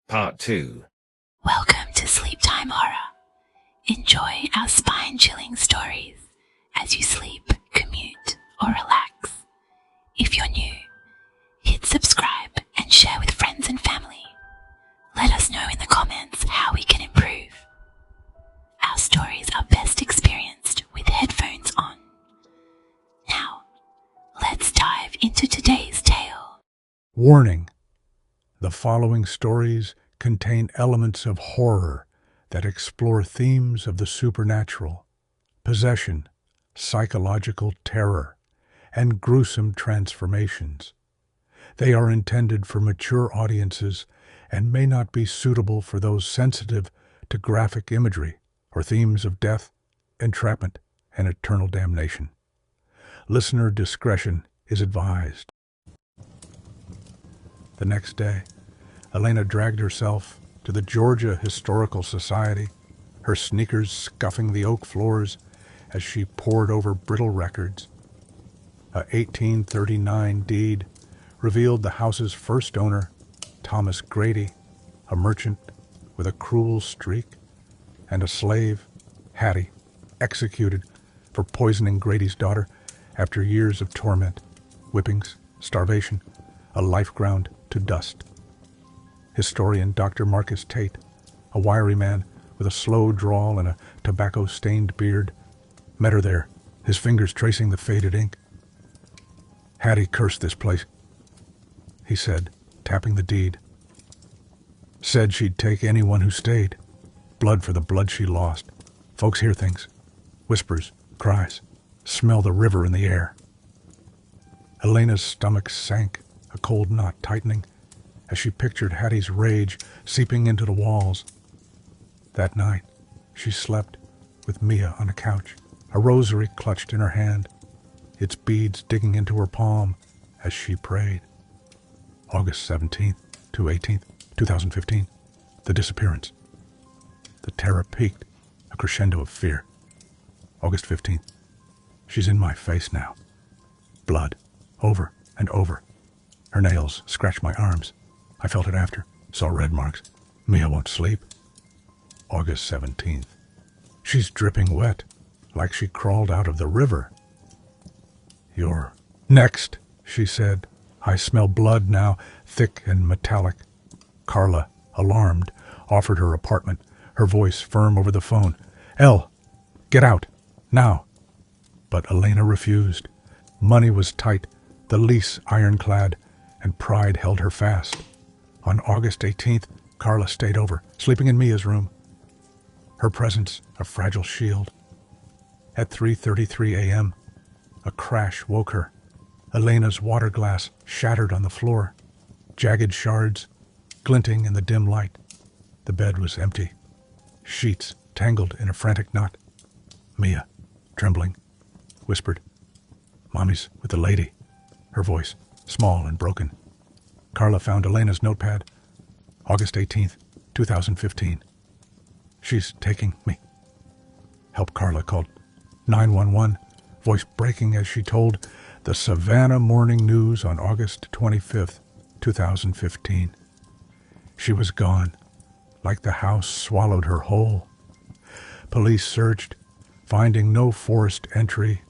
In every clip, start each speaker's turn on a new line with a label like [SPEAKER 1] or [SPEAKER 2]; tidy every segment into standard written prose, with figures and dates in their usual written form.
[SPEAKER 1] Part 2.
[SPEAKER 2] Welcome to Sleep Time Horror. Enjoy our spine-chilling stories as you sleep, commute, or relax. If you're new, hit subscribe and share with friends and family. Let us know in the comments how we can improve. Our stories are best experienced with headphones on. Now, let's dive into today's tale.
[SPEAKER 3] Warning: the following stories contain elements of horror that explore themes of the supernatural, possession, psychological terror, and gruesome transformations. They are intended for mature audiences and may not be suitable for those sensitive to graphic imagery or themes of death, entrapment, and eternal damnation. Listener discretion is advised. The next day, Elena dragged herself to the Georgia Historical Society, her sneakers scuffing the oak floors as she pored over brittle records. A 1839 deed revealed the house's first owner, Thomas Grady, a merchant with a cruel streak, and a slave, Hattie, executed for poisoning Grady's daughter after years of torment, whippings, starvation, a life ground to dust. Historian Dr. Marcus Tate, a wiry man with a slow drawl and a tobacco-stained beard, met her there, his fingers tracing the faded ink. "Hattie cursed this place," he said, tapping the deed. "Said she'd take anyone who stayed. Blood for the blood she lost. Folks hear things. Whispers, cries, smell the river in the air." Elena's stomach sank, a cold knot tightening, as she pictured Hattie's rage seeping into the walls. That night, she slept with Mia on a couch, a rosary clutched in her hand, its beads digging into her palm as she prayed. August 17th to 18th, 2015. The disappearance. The terror peaked, a crescendo of fear. August 15th. She's in my face now. Blood, over and over. Her nails scratched my arms. I felt it after, saw red marks. Mia won't sleep. August 17th. She's dripping wet, like she crawled out of the river. "You're next," she said. I smell blood now, thick and metallic. Carla, alarmed, offered her apartment, her voice firm over the phone. "Elle, get out, now." But Elena refused. Money was tight, the lease ironclad, and pride held her fast. On August 18th, Carla stayed over, sleeping in Mia's room. Her presence a fragile shield. At 3:33 a.m., a crash woke her. Elena's water glass shattered on the floor, jagged shards glinting in the dim light. The bed was empty, sheets tangled in a frantic knot. Mia, trembling, whispered, "Mommy's with the lady," her voice small and broken. Carla found Elena's notepad. August 18th, 2015. "She's taking me." Help, Carla called. 911, voice breaking as she told the Savannah Morning News on August 25th, 2015. She was gone, like the house swallowed her whole. Police searched, finding no forced entry,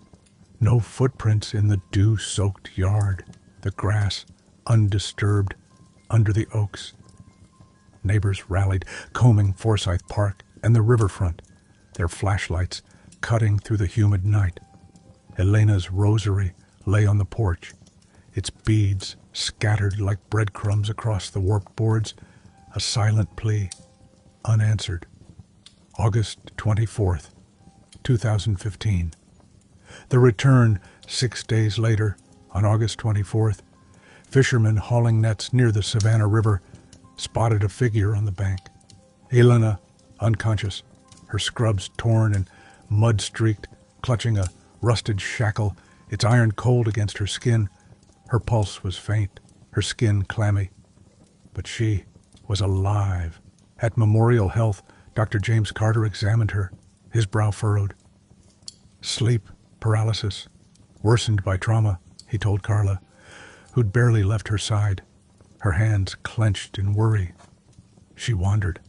[SPEAKER 3] no footprints in the dew-soaked yard, the grass undisturbed under the oaks. Neighbors rallied, combing Forsyth Park and the riverfront, their flashlights cutting through the humid night. Elena's rosary lay on the porch, its beads scattered like breadcrumbs across the warped boards, a silent plea, unanswered. August 24th, 2015. The return 6 days later, on August 24th, fishermen hauling nets near the Savannah River spotted a figure on the bank. Elena, unconscious, her scrubs torn and mud-streaked, clutching a rusted shackle, its iron cold against her skin. Her pulse was faint, her skin clammy. But she was alive. At Memorial Health, Dr. James Carter examined her, his brow furrowed. "Sleep paralysis, worsened by trauma," he told Carla, who'd barely left her side, her hands clenched in worry. She wandered.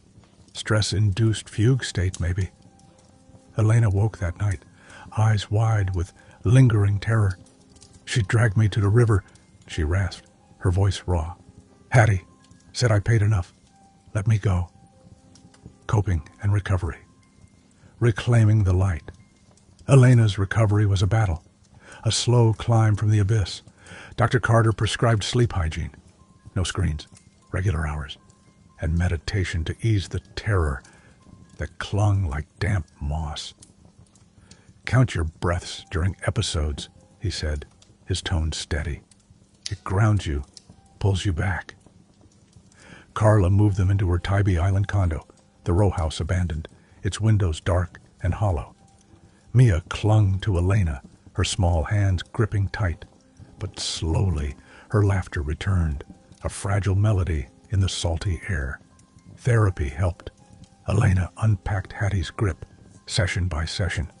[SPEAKER 3] Stress-induced fugue state, maybe. Elena woke that night, eyes wide with lingering terror. She dragged me to the river, she rasped, her voice raw. Hattie, said I paid enough. Let me go. Coping and recovery. Reclaiming the light. Elena's recovery was a battle, a slow climb from the abyss. Dr. Carter prescribed sleep hygiene. No screens, regular hours, and meditation to ease the terror that clung like damp moss. Count your breaths during episodes, he said, his tone steady. It grounds you, pulls you back. Carla moved them into her Tybee Island condo, the rowhouse abandoned, its windows dark and hollow. Mia clung to Elena, her small hands gripping tight, but slowly her laughter returned, a fragile melody in the salty air. Therapy helped. Elena unpacked Hattie's grip, session by session,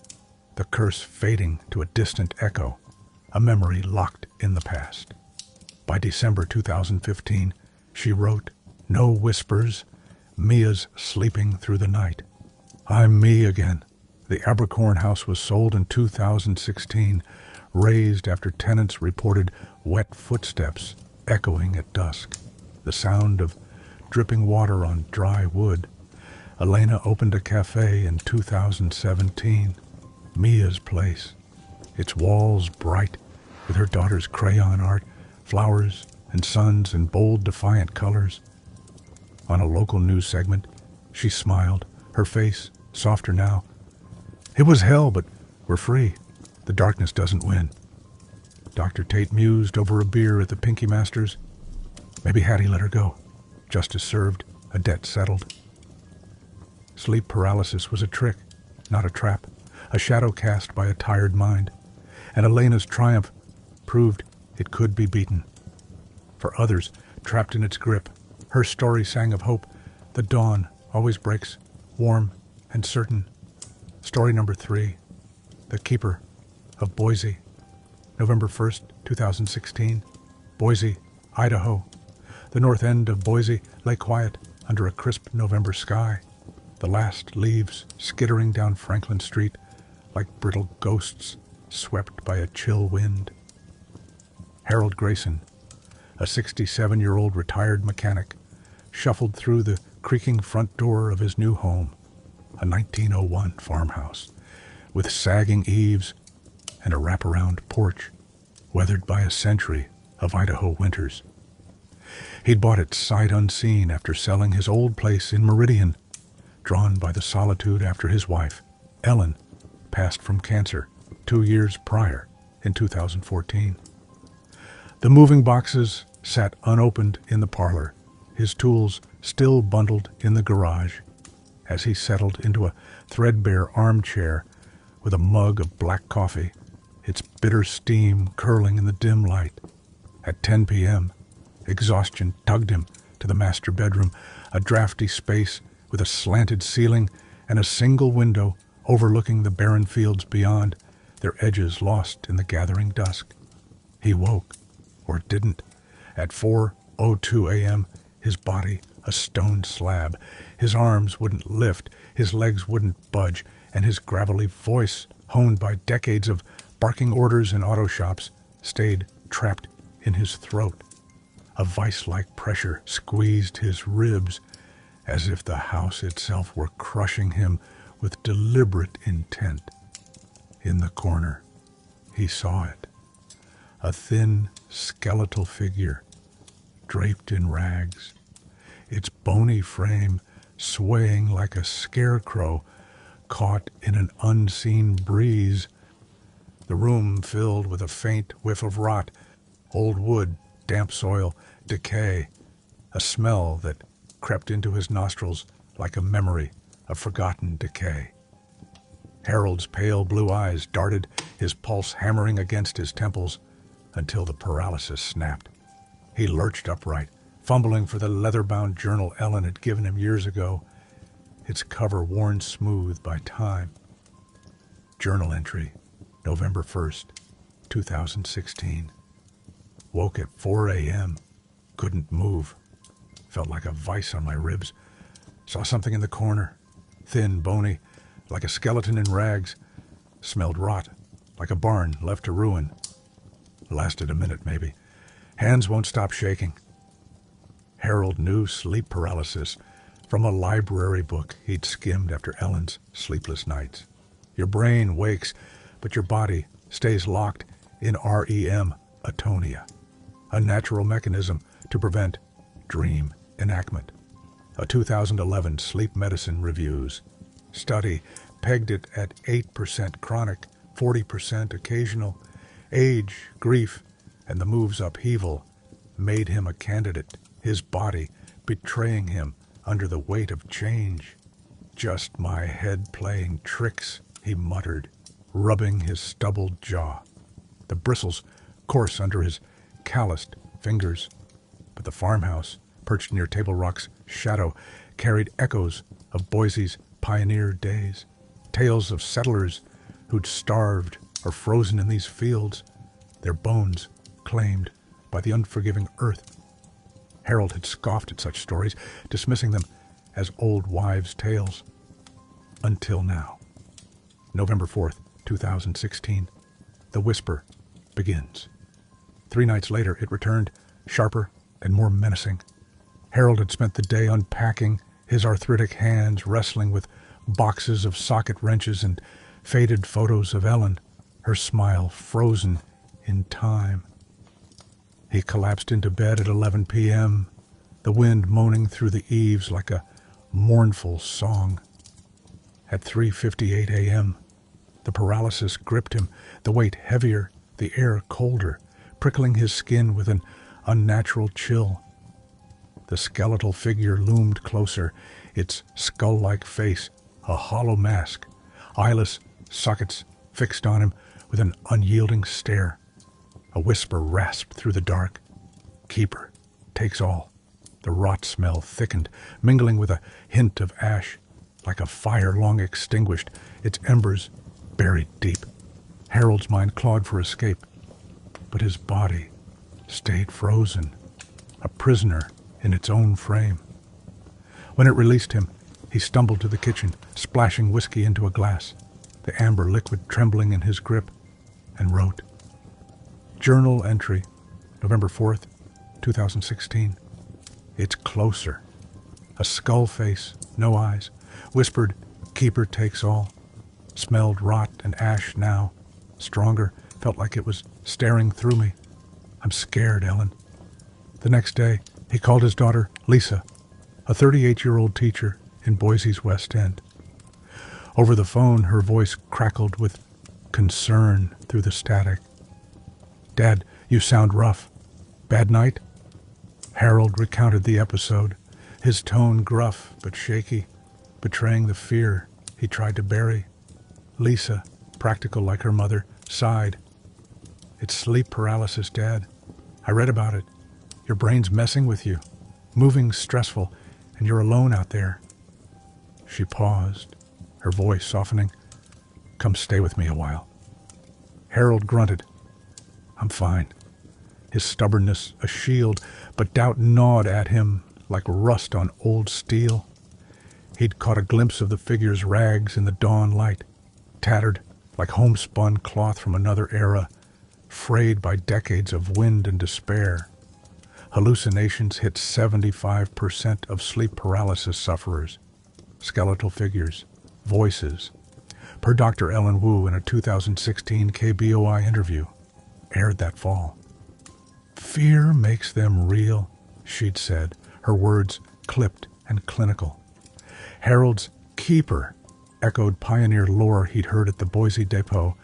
[SPEAKER 3] the curse fading to a distant echo, a memory locked in the past. By December 2015, she wrote, No whispers, Mia's sleeping through the night. I'm me again. The Abercorn house was sold in 2016, razed after tenants reported wet footsteps echoing at dusk, the sound of dripping water on dry wood. Elena opened a cafe in 2017, Mia's place, its walls bright with her daughter's crayon art, flowers and suns in bold, defiant colors. On a local news segment, she smiled, her face softer now. It was hell, but we're free. The darkness doesn't win. Dr. Tate mused over a beer at the Pinky Masters. Maybe Hattie let her go. Justice served, a debt settled. Sleep paralysis was a trick, not a trap, a shadow cast by a tired mind. And Elena's triumph proved it could be beaten. For others, trapped in its grip, her story sang of hope. The dawn always breaks, warm and certain. Story number 3, The Keeper of Boise. November 1st, 2016. Boise, Idaho. The north end of Boise lay quiet under a crisp November sky, the last leaves skittering down Franklin Street like brittle ghosts swept by a chill wind. Harold Grayson, a 67-year-old retired mechanic, shuffled through the creaking front door of his new home, a 1901 farmhouse, with sagging eaves and a wraparound porch, weathered by a century of Idaho winters. He'd bought it sight unseen after selling his old place in Meridian, drawn by the solitude after his wife, Ellen, passed from cancer 2 years prior in 2014. The moving boxes sat unopened in the parlor, his tools still bundled in the garage, as he settled into a threadbare armchair with a mug of black coffee, its bitter steam curling in the dim light. At 10 p.m., exhaustion tugged him to the master bedroom, a drafty space with a slanted ceiling and a single window overlooking the barren fields beyond, their edges lost in the gathering dusk. He woke, or didn't, at 4:02 a.m., his body a stone slab. His arms wouldn't lift, his legs wouldn't budge, and his gravelly voice, honed by decades of barking orders in auto shops, stayed trapped in his throat. A vice-like pressure squeezed his ribs, as if the house itself were crushing him with deliberate intent. In the corner, he saw it. A thin, skeletal figure, draped in rags, its bony frame swaying like a scarecrow caught in an unseen breeze. The room filled with a faint whiff of rot, old wood, damp soil, decay, a smell that crept into his nostrils like a memory of forgotten decay. Harold's pale blue eyes darted, his pulse hammering against his temples, until the paralysis snapped. He lurched upright, fumbling for the leather-bound journal Ellen had given him years ago, its cover worn smooth by time. Journal entry, November 1st, 2016. Woke at 4 a.m. Couldn't move. Felt like a vice on my ribs. Saw something in the corner. Thin, bony, like a skeleton in rags. Smelled rot, like a barn left to ruin. Lasted a minute, maybe. Hands won't stop shaking. Harold knew sleep paralysis from a library book he'd skimmed after Ellen's sleepless nights. Your brain wakes, but your body stays locked in REM, atonia, a natural mechanism to prevent dream enactment. A 2011 Sleep Medicine Reviews study pegged it at 8% chronic, 40% occasional. Age, grief, and the move's upheaval made him a candidate, his body betraying him under the weight of change. Just my head playing tricks, he muttered, rubbing his stubbled jaw. The bristles coarse under his calloused fingers. But the farmhouse, perched near Table Rock's shadow, carried echoes of Boise's pioneer days, tales of settlers who'd starved or frozen in these fields, their bones claimed by the unforgiving earth. Harold had scoffed at such stories, dismissing them as old wives' tales. Until now. November 4th, 2016. The whisper begins. 3 nights later, it returned, sharper and more menacing. Harold had spent the day unpacking, his arthritic hands wrestling with boxes of socket wrenches and faded photos of Ellen, her smile frozen in time. He collapsed into bed at 11 p.m., the wind moaning through the eaves like a mournful song. At 3:58 a.m., the paralysis gripped him, the weight heavier, the air colder, prickling his skin with an unnatural chill. The skeletal figure loomed closer, its skull-like face a hollow mask, eyeless sockets fixed on him with an unyielding stare. A whisper rasped through the dark. Keeper takes all. The rot smell thickened, mingling with a hint of ash, like a fire long extinguished, its embers buried deep. Harold's mind clawed for escape, but his body stayed frozen, a prisoner in its own frame. When it released him, he stumbled to the kitchen, splashing whiskey into a glass, the amber liquid trembling in his grip, and wrote. Journal entry, November 4th, 2016. It's closer. A skull face, no eyes. Whispered, keeper takes all. Smelled rot and ash now. Stronger, felt like it was staring through me. I'm scared, Ellen. The next day, he called his daughter, Lisa, a 38-year-old teacher in Boise's West End. Over the phone, her voice crackled with concern through the static. Dad, you sound rough. Bad night? Harold recounted the episode, his tone gruff but shaky, betraying the fear he tried to bury. Lisa, practical like her mother, sighed. It's sleep paralysis, Dad. I read about it. Your brain's messing with you. Moving's stressful, and you're alone out there. She paused, her voice softening. Come stay with me a while. Harold grunted. I'm fine. His stubbornness a shield, but doubt gnawed at him like rust on old steel. He'd caught a glimpse of the figure's rags in the dawn light, tattered like homespun cloth from another era, frayed by decades of wind and despair. Hallucinations hit 75% of sleep paralysis sufferers. Skeletal figures, voices. Per Dr. Ellen Wu in a 2016 KBOI interview, aired that fall. Fear makes them real, she'd said, her words clipped and clinical. Harold's keeper echoed pioneer lore he'd heard at the Boise depot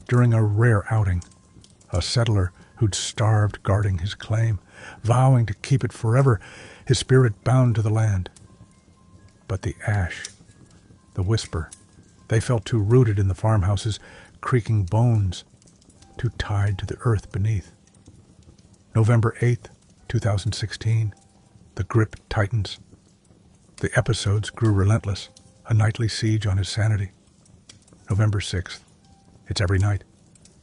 [SPEAKER 3] during a rare outing. A settler who'd starved guarding his claim, vowing to keep it forever, his spirit bound to the land. But the ash, the whisper, they felt too rooted in the farmhouse's creaking bones, too tied to the earth beneath. November 8th, 2016. The grip tightens. The episodes grew relentless, a nightly siege on his sanity. November 6th. It's every night.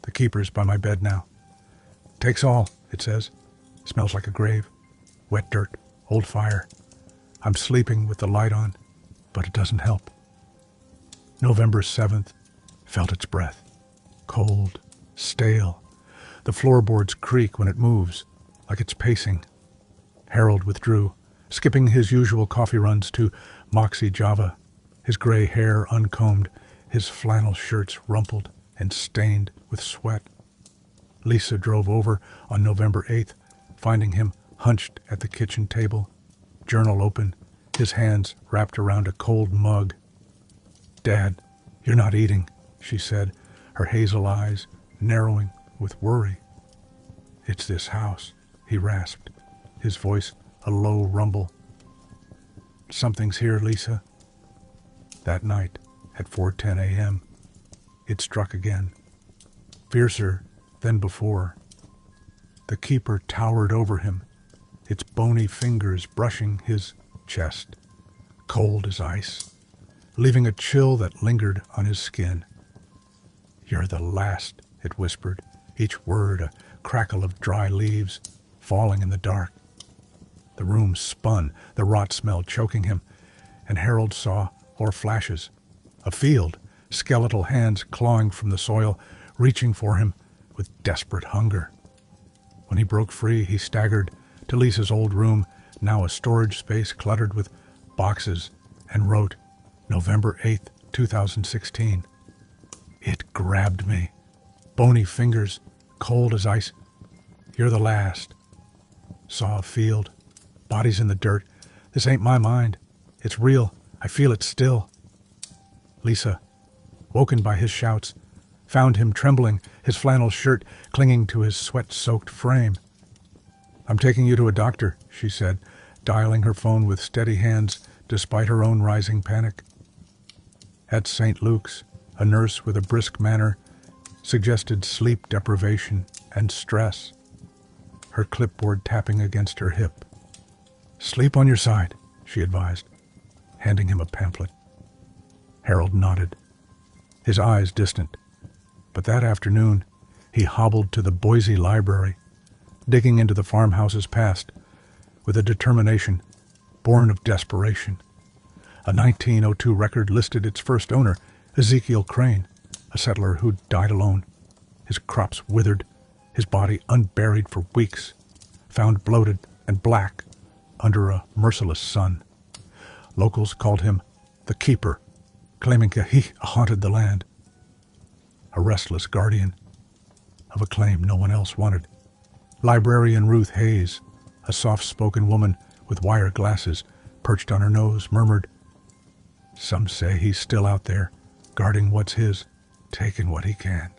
[SPEAKER 3] The keeper's by my bed now. Takes all, it says. Smells like a grave. Wet dirt, old fire. I'm sleeping with the light on, but it doesn't help. November 7th felt its breath. Cold, stale. The floorboards creak when it moves, like it's pacing. Harold withdrew, skipping his usual coffee runs to Moxie Java, his gray hair uncombed, his flannel shirts rumpled and stained with sweat. Lisa drove over on November 8th, finding him hunched at the kitchen table, journal open, his hands wrapped around a cold mug. "Dad, you're not eating," she said, her hazel eyes narrowing with worry. "It's this house," he rasped, his voice a low rumble. "Something's here, Lisa." That night, at 4:10 a.m., it struck again, fiercer than before. The keeper towered over him, its bony fingers brushing his chest, cold as ice, leaving a chill that lingered on his skin. "You're the last," it whispered, each word a crackle of dry leaves falling in the dark. The room spun, the rot smell choking him, and Harold saw, or flashes, a field, skeletal hands clawing from the soil, reaching for him with desperate hunger. When he broke free, he staggered to Lisa's old room, now a storage space cluttered with boxes, and wrote, November 8th, 2016. It grabbed me. Bony fingers, cold as ice. "You're the last." Saw a field, bodies in the dirt. "This ain't my mind. It's real. I feel it still." Lisa, woken by his shouts, found him trembling, his flannel shirt clinging to his sweat-soaked frame. "I'm taking you to a doctor," she said, dialing her phone with steady hands despite her own rising panic. At St. Luke's, a nurse with a brisk manner suggested sleep deprivation and stress, her clipboard tapping against her hip. "Sleep on your side," she advised, handing him a pamphlet. Harold nodded, his eyes distant. But that afternoon, he hobbled to the Boise library, digging into the farmhouse's past with a determination born of desperation. A 1902 record listed its first owner, Ezekiel Crane, a settler who died alone, his crops withered, his body unburied for weeks, found bloated and black under a merciless sun. Locals called him the Keeper, claiming he haunted the land. A restless guardian of a claim no one else wanted. Librarian Ruth Hayes, a soft-spoken woman with wire glasses perched on her nose, murmured, "Some say he's still out there, guarding what's his, taking what he can."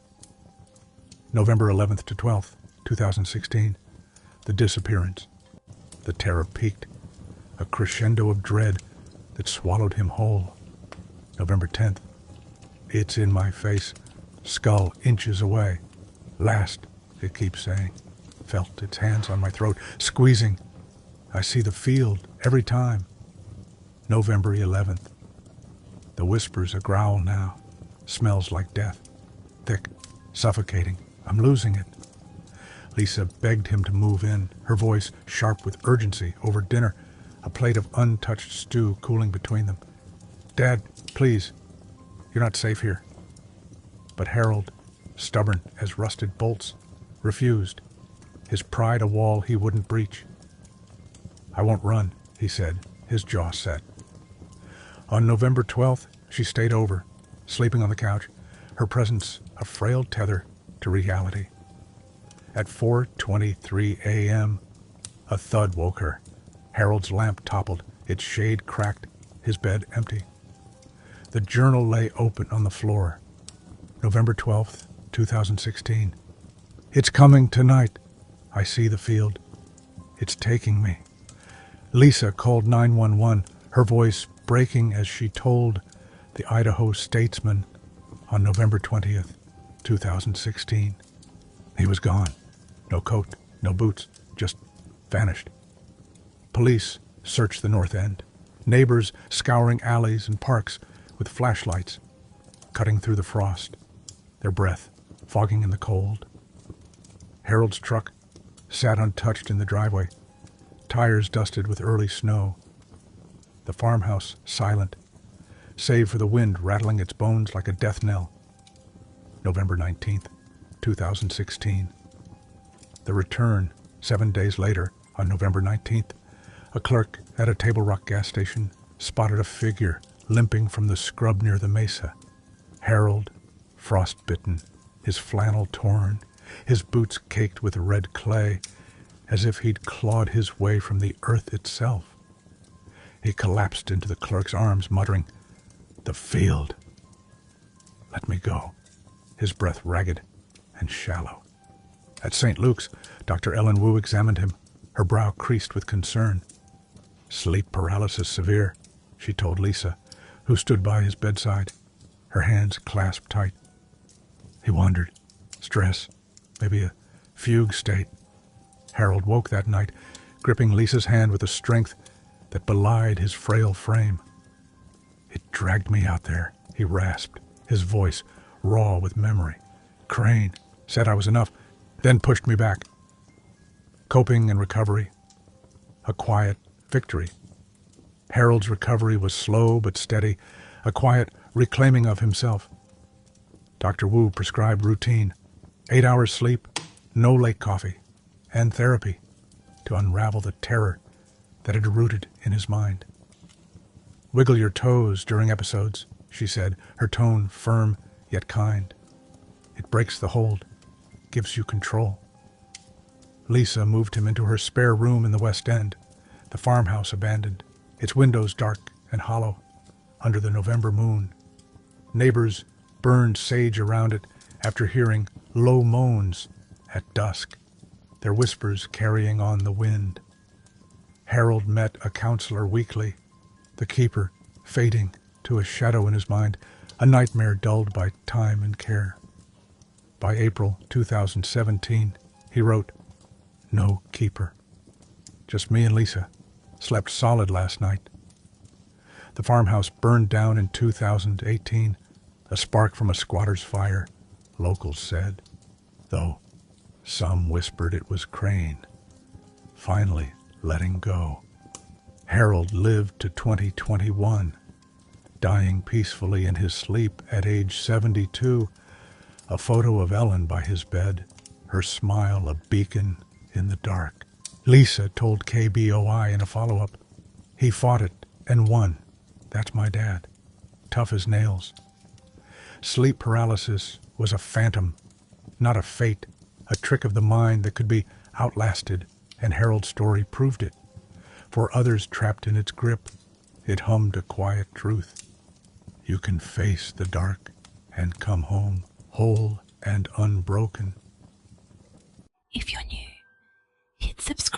[SPEAKER 3] November 11th to 12th, 2016. The disappearance. The terror peaked, a crescendo of dread that swallowed him whole. November 10th. It's in my face, skull inches away. Last, it keeps saying. Felt its hands on my throat, squeezing. I see the field every time. November 11th. The whisper's a growl now. Smells like death. Thick, suffocating. I'm losing it. Lisa begged him to move in, her voice sharp with urgency over dinner, a plate of untouched stew cooling between them. "Dad, please. You're not safe here." But Harold, stubborn as rusted bolts, refused, his pride a wall he wouldn't breach. "I won't run," he said, his jaw set. On November 12th, she stayed over, sleeping on the couch, her presence a frail tether to reality. At 4:23 a.m., a thud woke her. Harold's lamp toppled, its shade cracked, his bed empty. The journal lay open on the floor. November 12th, 2016. It's coming tonight. I see the field. It's taking me. Lisa called 911, her voice breaking as she told the Idaho Statesman on November 20th, 2016. He was gone. No coat, no boots, just vanished. Police searched the north end, neighbors scouring alleys and parks with flashlights, cutting through the frost, their breath fogging in the cold. Harold's truck sat untouched in the driveway, tires dusted with early snow. The farmhouse silent, save for the wind rattling its bones like a death knell. November 19th, 2016. The return, 7 days later, on November 19th, a clerk at a Table Rock gas station spotted a figure limping from the scrub near the mesa. Harold, frostbitten, his flannel torn, his boots caked with red clay, as if he'd clawed his way from the earth itself. He collapsed into the clerk's arms, muttering, "The field. Let me go," his breath ragged and shallow. At St. Luke's, Dr. Ellen Wu examined him, her brow creased with concern. "Sleep paralysis severe," she told Lisa, who stood by his bedside, her hands clasped tight. He wondered. Stress, maybe a fugue state. Harold woke that night, gripping Lisa's hand with a strength that belied his frail frame. "It dragged me out there," he rasped, his voice raw with memory. "Crane said I was enough, then pushed me back." Coping and recovery. A quiet victory. Harold's recovery was slow but steady, a quiet reclaiming of himself. Dr. Wu prescribed routine, 8 hours sleep, no late coffee, and therapy to unravel the terror that had rooted in his mind. "Wiggle your toes during episodes," she said, her tone firm yet kind. "It breaks the hold, gives you control." Lisa moved him into her spare room in the West End, the farmhouse abandoned, its windows dark and hollow under the November moon. Neighbors burned sage around it after hearing low moans at dusk, their whispers carrying on the wind. Harold met a counselor weekly, the keeper fading to a shadow in his mind, a nightmare dulled by time and care. By April 2017, he wrote, "No keeper. Just me and Lisa. Slept solid last night." The farmhouse burned down in 2018, a spark from a squatter's fire, locals said, though some whispered it was Crane, finally letting go. Harold lived to 2021, dying peacefully in his sleep at age 72, a photo of Ellen by his bed, her smile a beacon in the dark. Lisa told KBOI in a follow-up, "He fought it and won. That's my dad. Tough as nails." Sleep paralysis was a phantom, not a fate, a trick of the mind that could be outlasted, and Harold's story proved it. For others trapped in its grip, it hummed a quiet truth. You can face the dark and come home whole and unbroken.
[SPEAKER 2] If you're new, hit subscribe